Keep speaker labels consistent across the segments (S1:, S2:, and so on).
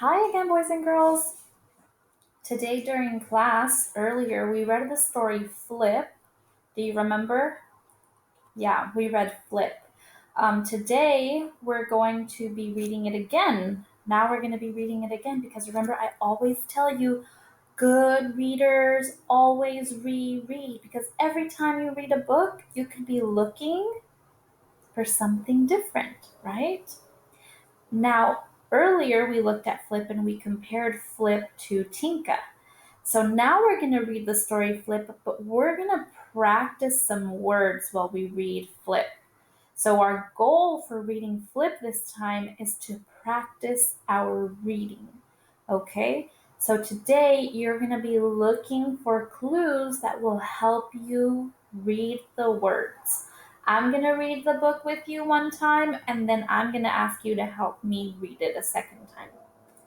S1: Hi again, boys and girls. Today during class, earlier, we read the story Flip. Do you remember? Yeah, we read Flip. Today, we're going to be reading it again. Now we're going to be reading it again because remember, I always tell you, good readers always reread because every time you read a book, you could be looking for something different, right? Now, earlier we looked at Flip and we compared Flip to Tinka. So now we're going to read the story Flip, but we're going to practice some words while we read Flip. So our goal for reading Flip this time is to practice our reading. Okay? So today you're going to be looking for clues that will help you read the words. I'm going to read the book with you one time, and then I'm going to ask you to help me read it a second time.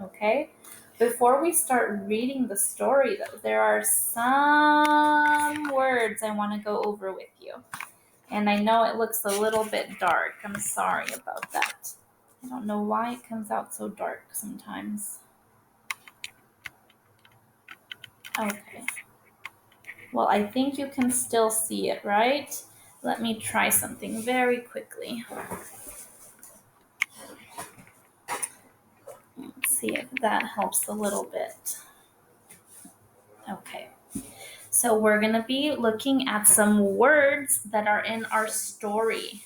S1: Okay? Before we start reading the story, though, there are some words I want to go over with you. And I know it looks a little bit dark. I'm sorry about that. I don't know why it comes out so dark sometimes. Okay. Well, I think you can still see it, right? Let me try something very quickly. Let's see if that helps a little bit. Okay. So we're going to be looking at some words that are in our story.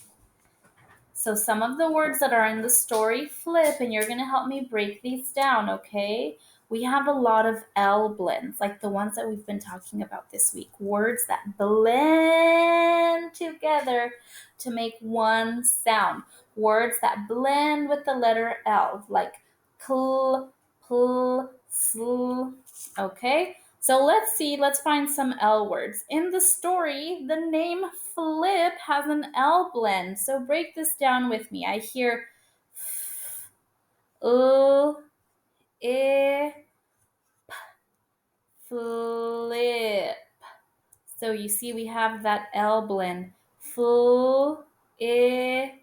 S1: So some of the words that are in the story Flip, and you're going to help me break these down, okay? We have a lot of L blends, like the ones that we've been talking about this week. Words that blend together to make one sound. Words that blend with the letter L, like cl, pl, sl, okay? So let's find some L words. In the story, the name Flip has an L blend. So break this down with me. I hear f, I, flip. So you see we have that L blend. I,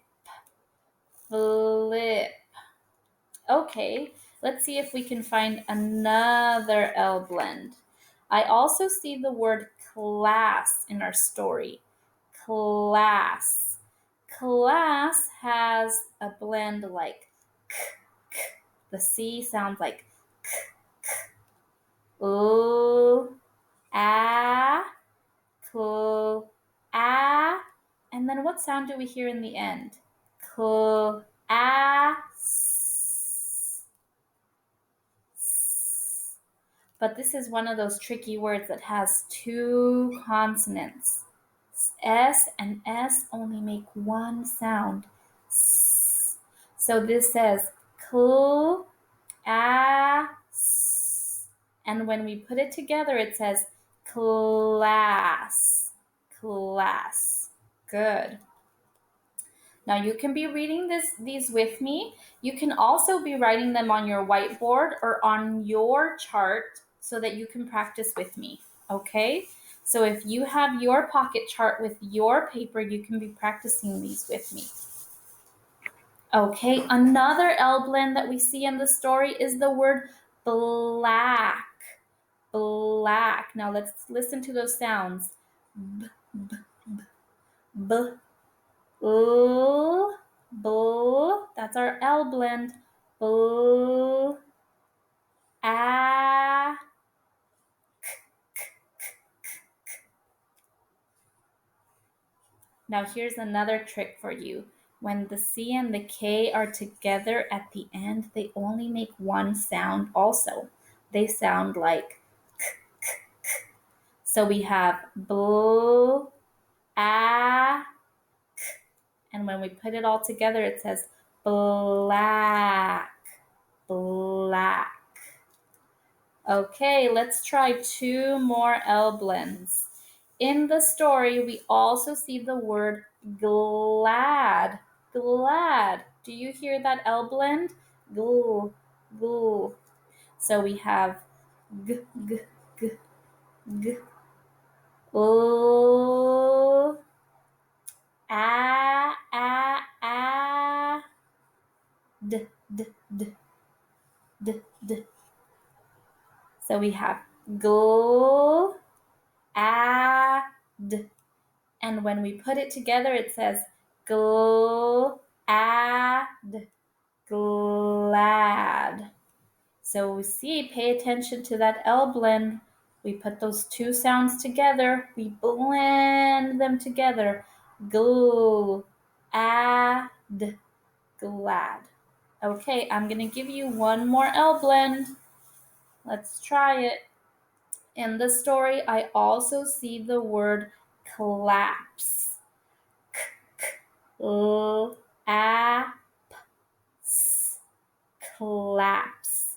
S1: flip. Okay, let's see if we can find another L blend. I also see the word class in our story. Class. Class has a blend like k, k. The C sounds like k, k. A, cl, a. And then what sound do we hear in the end? Cl, a, but this is one of those tricky words that has two consonants. S and S only make one sound. So this says cl, a, s. And when we put it together, it says class. Class. Good. Now you can be reading these with me. You can also be writing them on your whiteboard or on your chart so that you can practice with me, okay? So if you have your pocket chart with your paper, you can be practicing these with me. Okay, another L blend that we see in the story is the word black. Black. Now let's listen to those sounds. B, b, b, b. L, bl, that's our L blend. Bl, a, now here's another trick for you. When the C and the K are together at the end, they only make one sound also. They sound like k, k, k. So we have bl, a, k. And when we put it all together, it says black. Black. Okay, let's try two more L blends. In the story, we also see the word glad. Glad. Do you hear that L blend? Gl, gl. So we have g, g, g, g. L, a, d, d, d. d, d. So we have gl, a, d. And when we put it together, it says glad, glad. So we see, pay attention to that L blend. We put those two sounds together. We blend them together. Glad, glad. Okay, I'm going to give you one more L blend. Let's try it. In the story, I also see the word collapse. Collapse.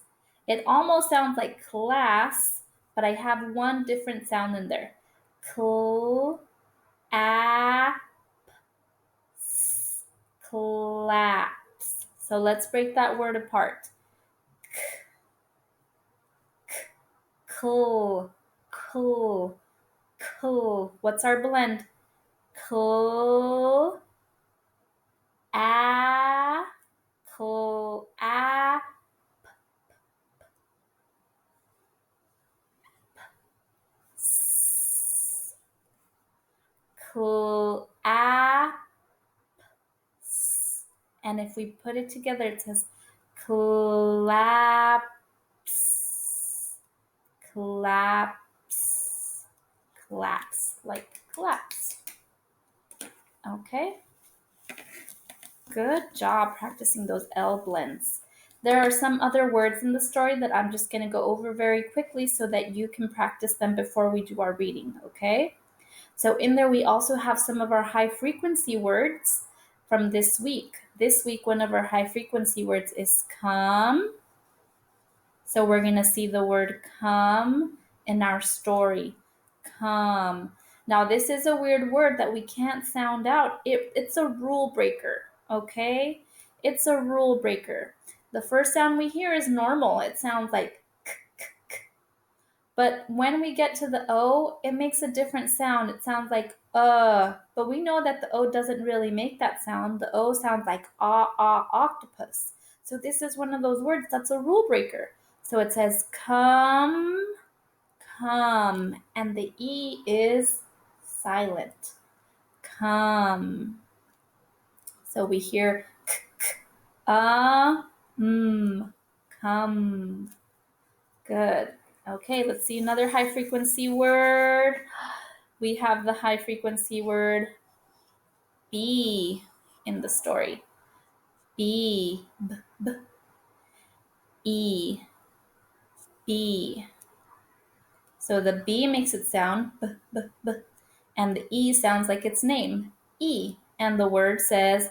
S1: It almost sounds like class, but I have one different sound in there. Collapse. So let's break that word apart. Cool, cool, cool. What's our blend? Cool, cool, cool, and if we put it together, it says collapse, collapse, collapse, like collapse. Okay. Good job practicing those L blends. There are some other words in the story that I'm just going to go over very quickly so that you can practice them before we do our reading, okay? So in there, we also have some of our high frequency words from this week. This week, one of our high frequency words is come. So we're going to see the word come in our story. Come. Now, this is a weird word that we can't sound out. It's a rule breaker, okay? It's a rule breaker. The first sound we hear is normal. It sounds like k, k, k. But when we get to the O, it makes a different sound. It sounds like but we know that the O doesn't really make that sound. The O sounds like octopus. So this is one of those words that's a rule breaker. So it says come, come, and the E is silent. Come. So we hear k, k, come. Good. Okay, let's see another high frequency word. We have the high frequency word be in the story. Be, b, b, e, be. So the B makes it sound b, b, b, and the E sounds like its name, E. And the word says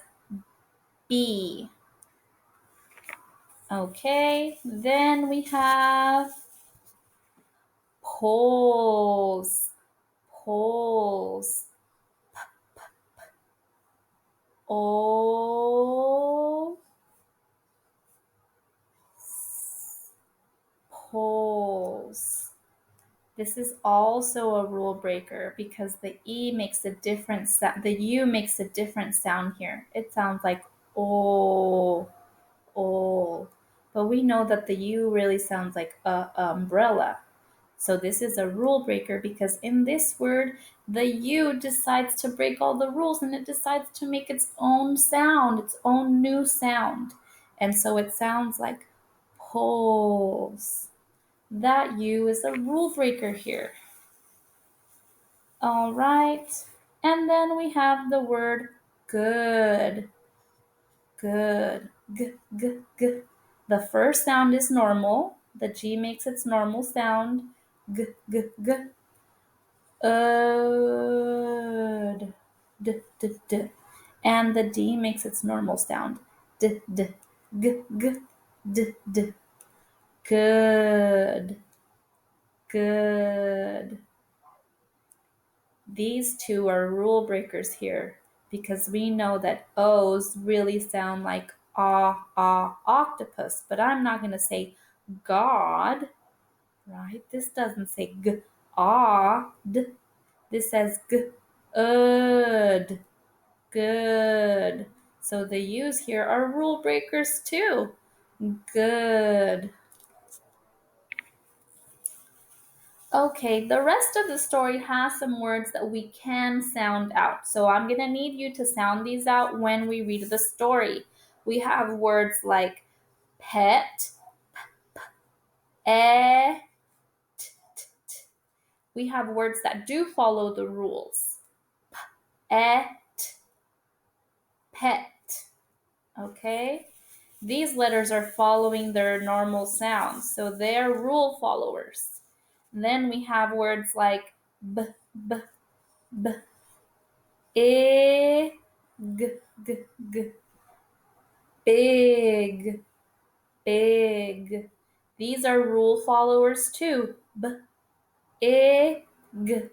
S1: be. Okay, then we have poles, poles. O, poles. This is also a rule breaker because the E makes a different sound. The U makes a different sound here. It sounds like oh, oh. But we know that the U really sounds like a umbrella. So this is a rule breaker because in this word, the U decides to break all the rules and it decides to make its own sound, its own new sound. And so it sounds like poles. That U is a rule breaker here. All right. And then we have the word good. Good. G, g, g. The first sound is normal. The G makes its normal sound. G, g, g. Good. D, d, d. And the D makes its normal sound. D, d, g, g, d, d. Good. Good. These two are rule breakers here because we know that O's really sound like octopus, but I'm not going to say God, right? This doesn't say g, d. This says g, good. So the U's here are rule breakers too. Good. Okay, the rest of the story has some words that we can sound out. So I'm going to need you to sound these out when we read the story. We have words like pet, eh, we have words that do follow the rules. Et, pet. Okay? These letters are following their normal sounds, so they're rule followers. Then we have words like b, b, b, I, g, g, g, big, big. These are rule followers too. B, I, g,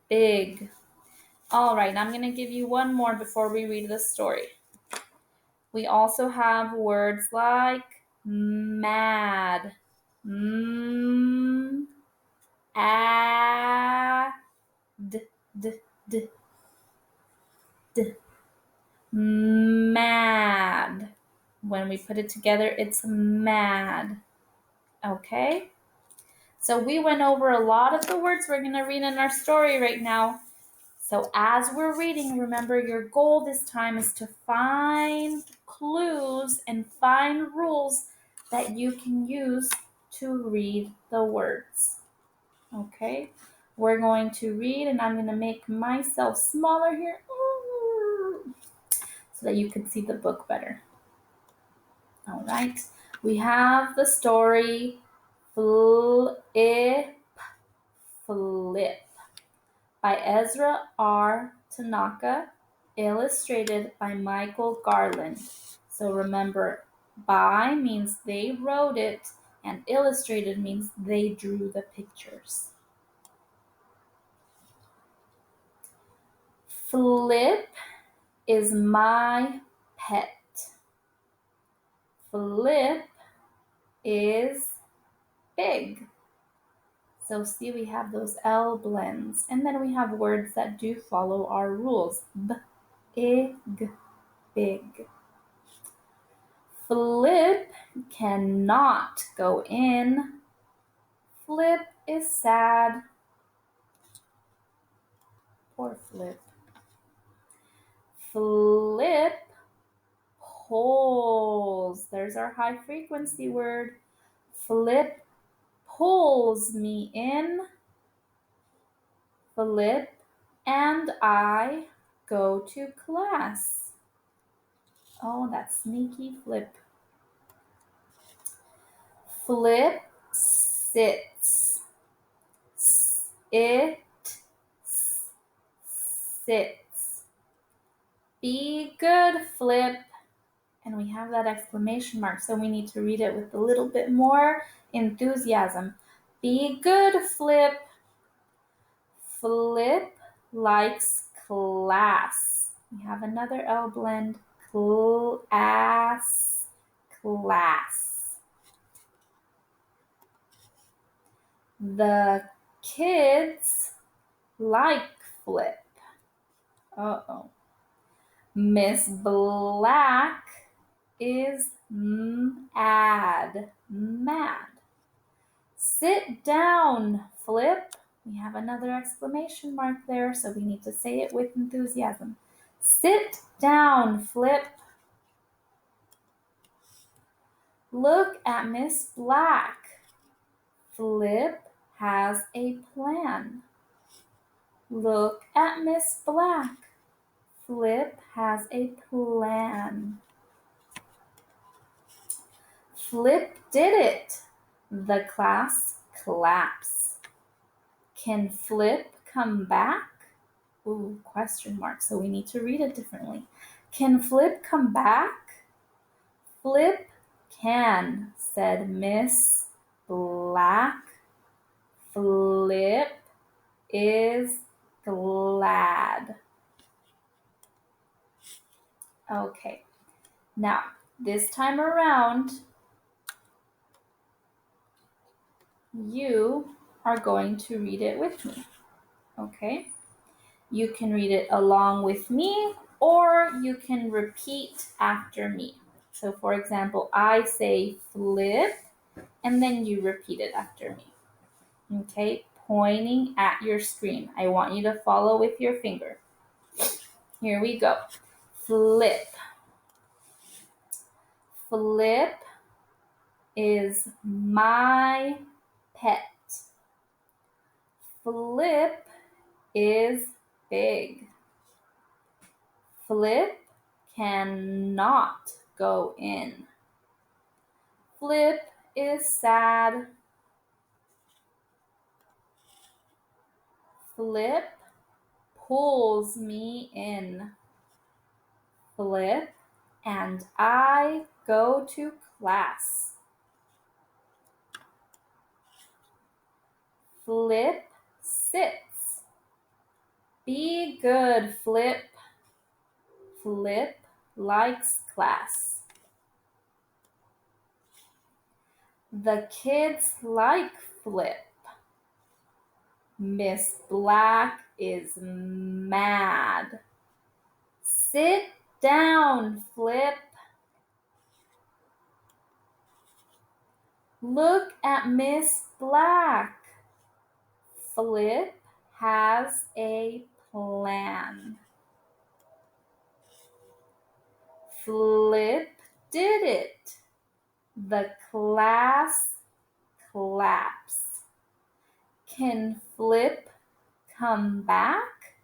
S1: big. All right, I'm going to give you one more before we read the story. We also have words like mad, a, d, d, d, d, mad. When we put it together, it's mad. Okay? So we went over a lot of the words we're going to read in our story right now. So as we're reading, remember your goal this time is to find clues and find rules that you can use to read the words. Okay? We're going to read, and I'm going to make myself smaller here so that you can see the book better. All right. We have the story Flip, Flip by Ezra R. Tanaka, illustrated by Michael Garland. So remember, by means they wrote it, and illustrated means they drew the pictures. Flip is my pet. Flip is big. So see, we have those L blends. And then we have words that do follow our rules. Big, big. Flip cannot go in. Flip is sad. Poor Flip. Flip pulls. There's our high frequency word. Flip pulls me in. Flip and I go to class. Oh, that sneaky Flip. Flip sits. It sits. Be good, Flip. And we have that exclamation mark, so we need to read it with a little bit more enthusiasm. Be good, Flip. Flip likes class. We have another L blend. Class, class. The kids like Flip. Uh-oh. Miss Black is mad. Mad. Sit down, Flip. We have another exclamation mark there, so we need to say it with enthusiasm. Sit down, Flip. Look at Miss Black. Flip has a plan. Look at Miss Black. Flip has a plan. Flip did it. The class claps. Can Flip come back? Ooh, question mark. So we need to read it differently. Can Flip come back? Flip can, said Miss Black. Flip is glad. Okay, now this time around, you are going to read it with me. Okay? You can read it along with me, or you can repeat after me. So, for example, I say flip, and then you repeat it after me. Okay? pointing at your screen. I want you to follow with your finger. Here we go. Flip. Flip is my pet. Flip is big. Flip cannot go in. Flip is sad. Flip pulls me in. Flip and I go to class. Flip sits. Be good, Flip. Flip likes class. The kids like Flip. Miss Black is mad. Sit down, Flip. Look at Miss Black. Flip has a plan. Flip did it. The class claps. Can Flip come back?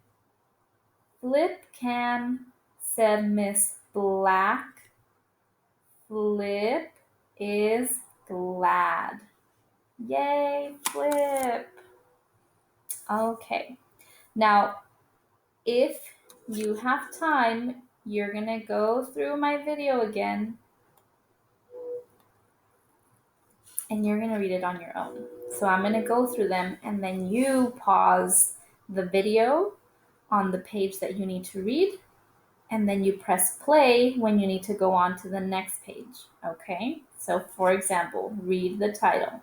S1: Flip can, said Miss Black. Flip is glad. Yay, Flip. Okay. Now, if you have time, you're going to go through my video again and you're going to read it on your own. So I'm going to go through them and then you pause the video on the page that you need to read and then you press play when you need to go on to the next page. Okay? So for example, read the title.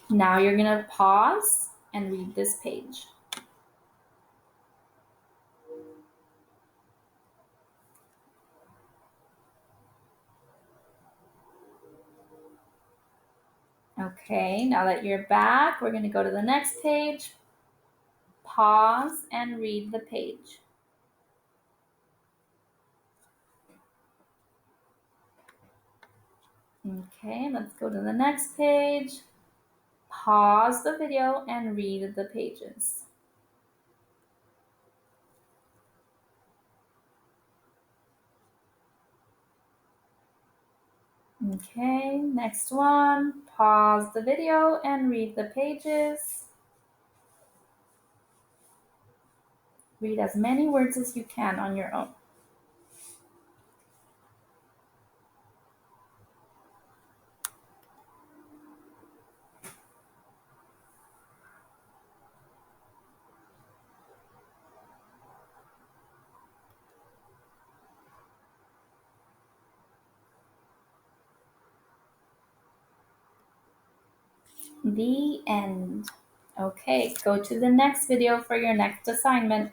S1: Now you're going to pause and read this page. Okay, now that you're back, we're going to go to the next page. Pause and read the page. Okay, let's go to the next page. Pause the video and read the pages. Okay, next one. Pause the video and read the pages. Read as many words as you can on your own. The end. Okay, go to the next video for your next assignment.